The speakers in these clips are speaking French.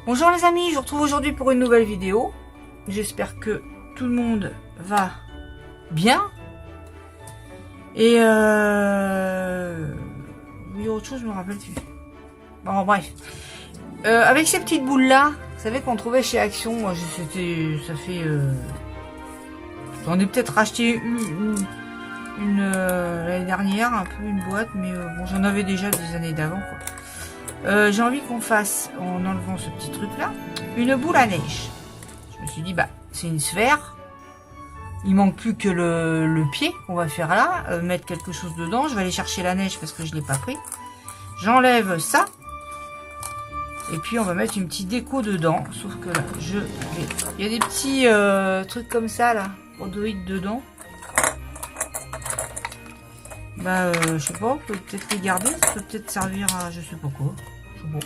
Bonjour les amis, je vous retrouve aujourd'hui pour une nouvelle vidéo. J'espère que tout le monde va bien. Et il y a autre chose, je me rappelle plus. Bon bref. Avec ces petites boules là, vous savez qu'on trouvait chez Action, moi ça fait... J'en ai peut-être racheté une l'année dernière, un peu une boîte, mais bon j'en avais déjà des années d'avant quoi. J'ai envie qu'on fasse, en enlevant ce petit truc là, une boule à neige. Je me suis dit bah c'est une sphère, il manque plus que le pied qu'on va faire là, mettre quelque chose dedans. Je vais aller chercher la neige parce que je l'ai pas pris. J'enlève ça et puis on va mettre une petite déco dedans, sauf que là il y a des petits trucs comme ça là, Android dedans. Bah je sais pas, on peut peut-être les garder, ça peut peut-être servir à je sais pas quoi. Bon.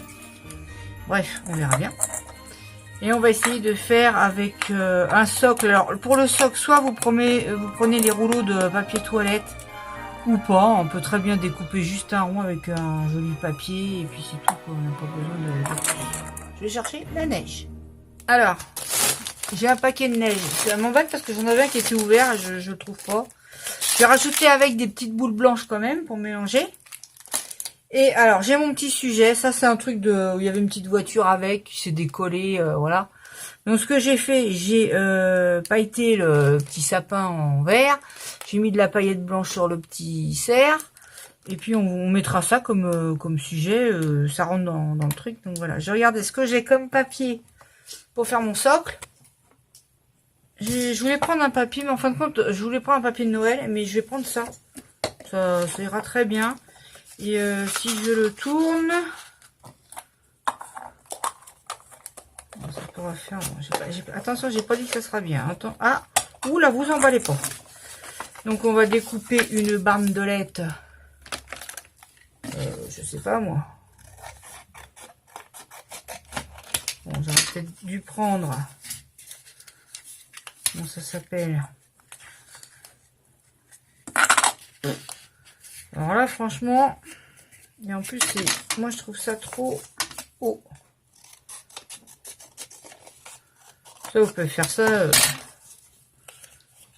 Bref, on verra bien. Et on va essayer de faire avec un socle. Alors pour le socle, soit vous prenez les rouleaux de papier toilette ou pas. On peut très bien découper juste un rond avec un joli papier et puis c'est tout. On n'a pas besoin de... Je vais chercher la neige. Alors, j'ai un paquet de neige. Ça m'embête parce que j'en avais un qui était ouvert et je le trouve pas. Je vais rajouter avec des petites boules blanches quand même pour mélanger. Et alors, j'ai mon petit sujet. Ça, c'est un truc où il y avait une petite voiture avec, qui s'est décollée, voilà. Donc, ce que j'ai fait, j'ai pailleté le petit sapin en vert. J'ai mis de la paillette blanche sur le petit cerf. Et puis, on mettra ça comme sujet. Ça rentre dans le truc. Donc, voilà. Je regarde ce que j'ai comme papier pour faire mon socle. Je voulais prendre un papier, mais en fin de compte, je voulais prendre un papier de Noël. Mais je vais prendre ça. Ça ira très bien. Et si je le tourne, ça pourra faire. Bon, attention, j'ai pas dit que ça sera bien. Attends, ah, oula, vous emballez pas. Donc on va découper une bandelette. Je sais pas moi. Bon, j'aurais peut-être dû prendre. Comment ça s'appelle? Alors là, franchement, et en plus, moi je trouve ça trop haut. Ça, vous pouvez faire ça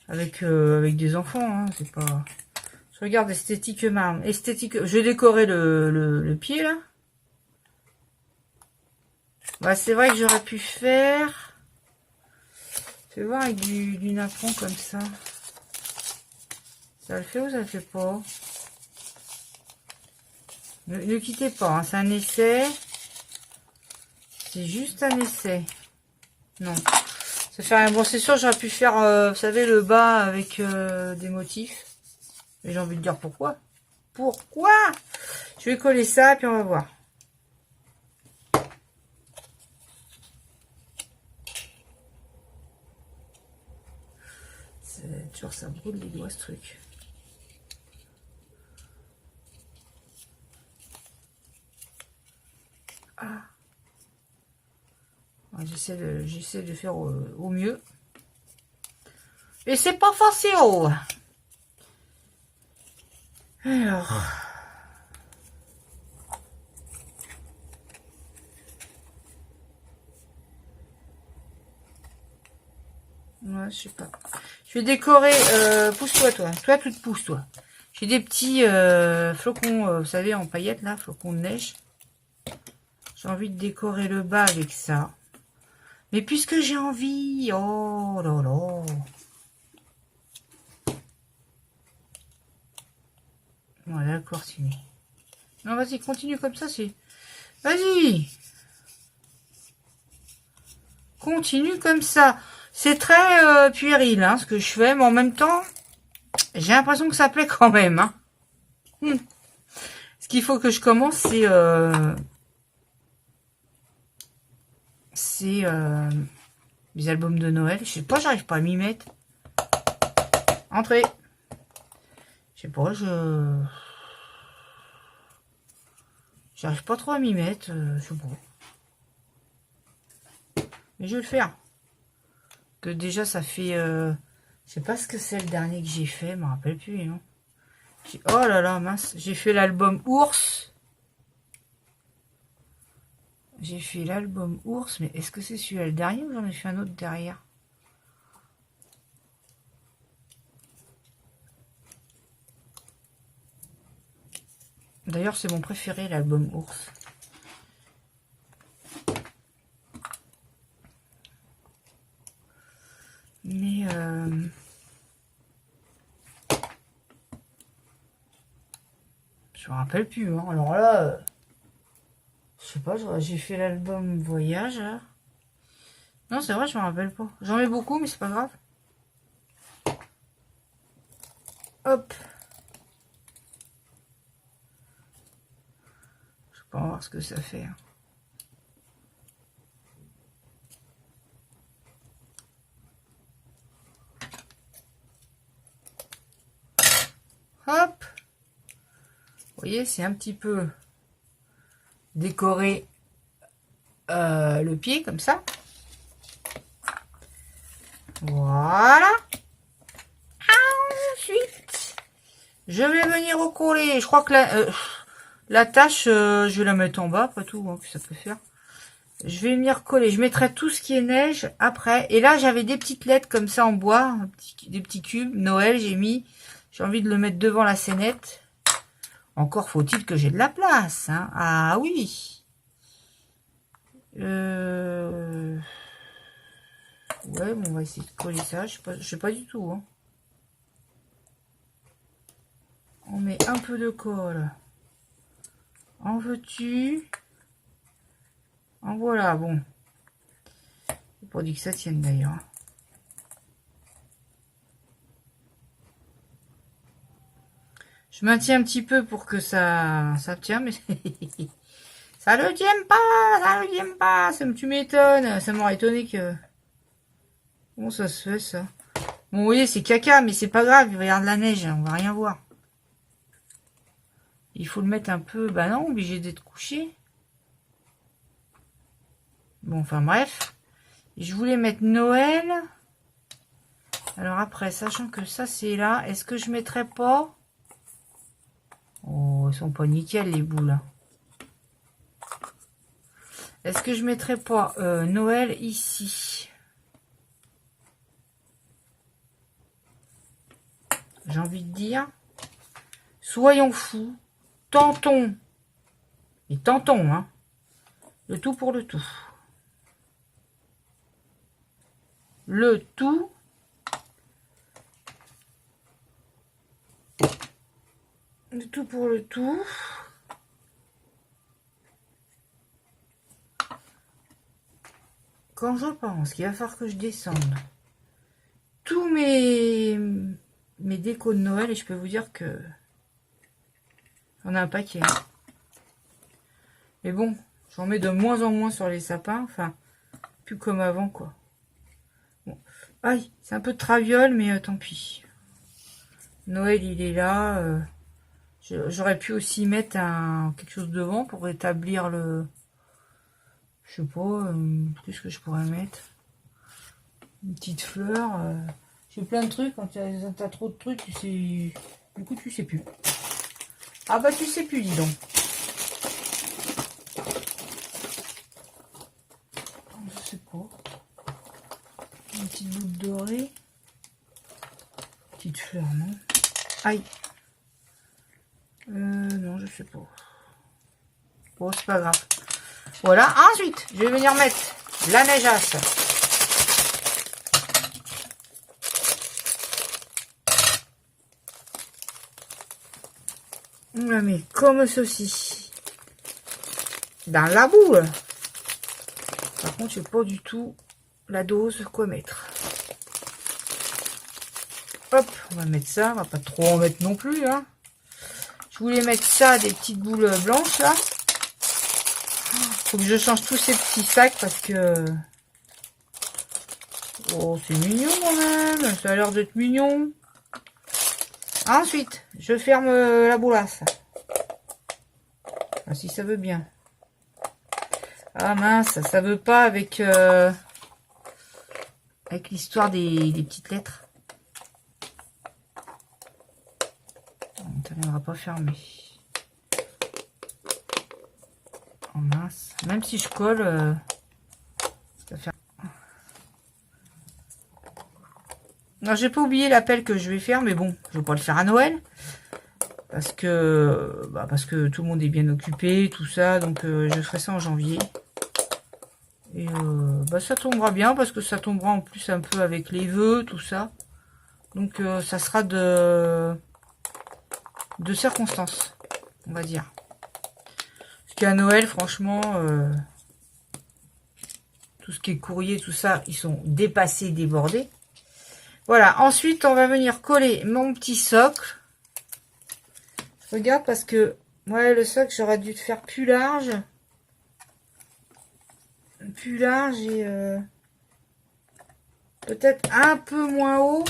avec des enfants, hein, c'est pas. Je regarde esthétiquement, je vais décorer le pied là. Bah, c'est vrai que j'aurais pu faire. Fais voir avec du napperon comme ça. Ça le fait ou ça le fait pas? Ne quittez pas, hein, c'est un essai. C'est juste un essai. Non. Ça fait rien. Bon, c'est sûr, j'aurais pu faire, vous savez, le bas avec des motifs. Mais j'ai envie de dire pourquoi. Pourquoi? Je vais coller ça, puis on va voir. C'est toujours ça brûle les doigts, ce truc. Ah. J'essaie de faire au mieux. Et c'est pas facile. Alors. Ouais, je sais pas. Je vais décorer. Pousse-toi, toi. Toi, tu te pousses, toi. J'ai des petits flocons, vous savez, en paillettes, là, flocons de neige. J'ai envie de décorer le bas avec ça. Mais puisque j'ai envie... Oh là là. Voilà, continue. Non, vas-y, continue comme ça, c'est... Vas-y. Continue comme ça. C'est très puéril, hein, ce que je fais. Mais en même temps, j'ai l'impression que ça plaît quand même. Hein. Ce qu'il faut que je commence, c'est... les albums de Noël. Je sais pas, j'arrive pas à m'y mettre. Entrez. Je sais pas, j'arrive pas trop à m'y mettre. Je sais pas. Mais je vais le faire. Que déjà, ça fait... je sais pas ce que c'est le dernier que j'ai fait. Je me rappelle plus, non. Oh là là, mince. J'ai fait l'album Ours. J'ai fait l'album ours, mais est-ce que c'est celui-là le dernier ou j'en ai fait un autre derrière? D'ailleurs, c'est mon préféré, l'album ours. Mais je me rappelle plus. Hein. Alors là, je sais pas, j'ai fait l'album voyage. Là. Non, c'est vrai, je me rappelle pas. J'en ai beaucoup, mais c'est pas grave. Hop. Je vais pas voir ce que ça fait. Hein. Hop. Vous voyez, c'est un petit peu décoré le pied comme ça. Voilà. Ensuite, je vais venir recoller. Je crois que la tâche, je vais la mettre en bas, après tout, hein, que ça peut faire. Je vais venir coller. Je mettrai tout ce qui est neige après. Et là, j'avais des petites lettres comme ça en bois, des petits cubes. Noël, j'ai mis. J'ai envie de le mettre devant la scénette. Encore faut-il que j'ai de la place. Hein. Ah oui. Ouais, bon, on va essayer de coller ça. Je sais pas du tout. Hein. On met un peu de colle. En veux-tu? En voilà, bon. C'est pas dit que ça tienne d'ailleurs. Je maintiens un petit peu pour que ça tient, mais ça ne tient pas, ça ne tient pas. Tu m'étonnes, ça m'aurait étonné que... Comment ça se fait ça? Bon, vous voyez, c'est caca, mais c'est pas grave, il va y avoir de la neige, on va rien voir. Il faut le mettre un peu... Bah non, obligé d'être couché. Bon, enfin bref. Je voulais mettre Noël. Alors après, sachant que ça c'est là, est-ce que je mettrais pas... Oh, ils sont pas nickel les boules. Est-ce que je mettrais pas Noël ici? J'ai envie de dire. Soyons fous. Tentons. Et tentons, hein. Le tout pour le tout. Le tout. Le tout pour le tout. Quand je pense qu'il va falloir que je descende tous mes décos de Noël, et je peux vous dire que on a un paquet. Hein. Mais bon, j'en mets de moins en moins sur les sapins. Enfin, plus comme avant, quoi. Bon. Aïe, c'est un peu de traviole, mais tant pis. Noël, il est là. J'aurais pu aussi mettre quelque chose devant pour établir le... Je sais pas, qu'est-ce que je pourrais mettre? Une petite fleur. J'ai plein de trucs. Quand t'as trop de trucs, tu sais... Du coup, tu sais plus. Ah bah, tu sais plus, dis donc. Je sais pas. Une petite goutte dorée. Petite fleur, non? Aïe. Non, je sais pas. Bon, c'est pas grave. Voilà. Ensuite, je vais venir mettre la neigeasse. On la met comme ceci. Dans la boule. Par contre, je sais pas du tout la dose quoi mettre. Hop, on va mettre ça. On va pas trop en mettre non plus. Hein. Je voulais mettre ça, des petites boules blanches là. Faut que je change tous ces petits sacs parce que... Oh, c'est mignon quand même. Ça a l'air d'être mignon. Ensuite, je ferme la boulasse. Ah, si ça veut bien. Ah mince, ça veut pas avec l'histoire des petites lettres. Ça ne viendra pas fermer. Oh mince. Même si je colle, ça fait... Non, j'ai pas oublié l'appel que je vais faire, mais bon, je vais pas le faire à Noël. Parce que tout le monde est bien occupé, tout ça. Donc, je ferai ça en janvier. Et ça tombera bien, parce que ça tombera en plus un peu avec les vœux, tout ça. Donc, ça sera de circonstances, on va dire. Parce qu'à Noël, franchement, tout ce qui est courrier, tout ça, ils sont dépassés, débordés. Voilà, ensuite, on va venir coller mon petit socle. Je regarde parce que, ouais, le socle, j'aurais dû le faire plus large. Plus large et peut-être un peu moins haut.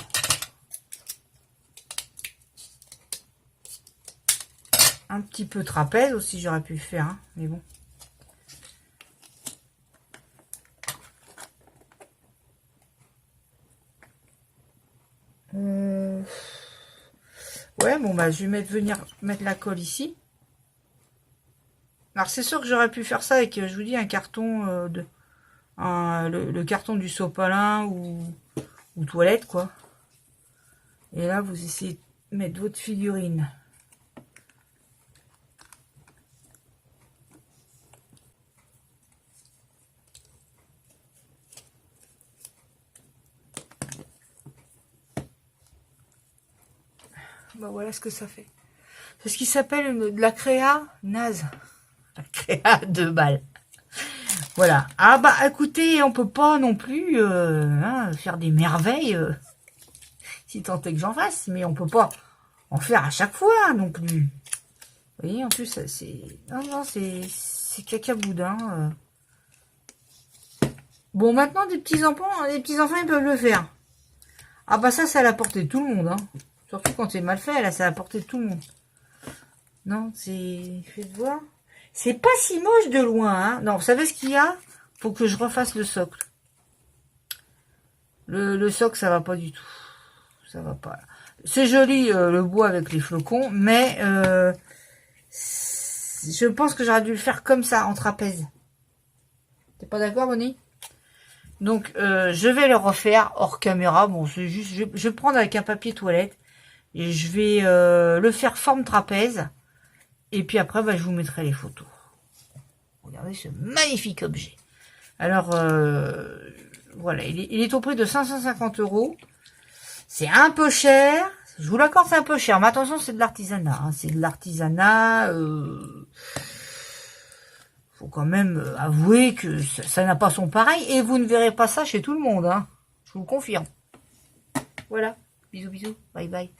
Un petit peu trapèze aussi, j'aurais pu le faire, hein, mais bon. Ouais, bon, bah, je vais venir mettre la colle ici. Alors, c'est sûr que j'aurais pu faire ça avec, je vous dis, un carton le carton du sopalin ou toilette, quoi. Et là, vous essayez de mettre votre figurine. Bah, voilà ce que ça fait. C'est ce qui s'appelle de la créa naze. La créa 2 balles. Voilà. Ah bah écoutez, on peut pas non plus faire des merveilles, si tant est que j'en fasse, mais on peut pas en faire à chaque fois non plus. Vous voyez, en plus, c'est... Non, c'est caca boudin. Bon, maintenant, les petits enfants, ils peuvent le faire. Ah bah ça, c'est à la portée de tout le monde. Hein. Surtout quand c'est mal fait, là, c'est à la portée de tout le monde. Non, c'est... Faites voir. C'est pas si moche de loin. Hein. Non, vous savez ce qu'il y a? Faut que je refasse le socle. Le socle, ça va pas du tout. Ça va pas. C'est joli, le bois avec les flocons, mais je pense que j'aurais dû le faire comme ça, en trapèze. T'es pas d'accord, Bonnie? Donc, je vais le refaire hors caméra. Bon, c'est juste, je vais prendre avec un papier toilette et je vais le faire forme trapèze. Et puis après, bah, je vous mettrai les photos. Regardez ce magnifique objet. Alors, voilà, il est au prix de 550 €. C'est un peu cher. Je vous l'accorde, c'est un peu cher. Mais attention, c'est de l'artisanat. Hein. C'est de l'artisanat. Faut quand même avouer que ça n'a pas son pareil. Et vous ne verrez pas ça chez tout le monde. Hein. Je vous le confirme. Voilà. Bisous, bisous. Bye, bye.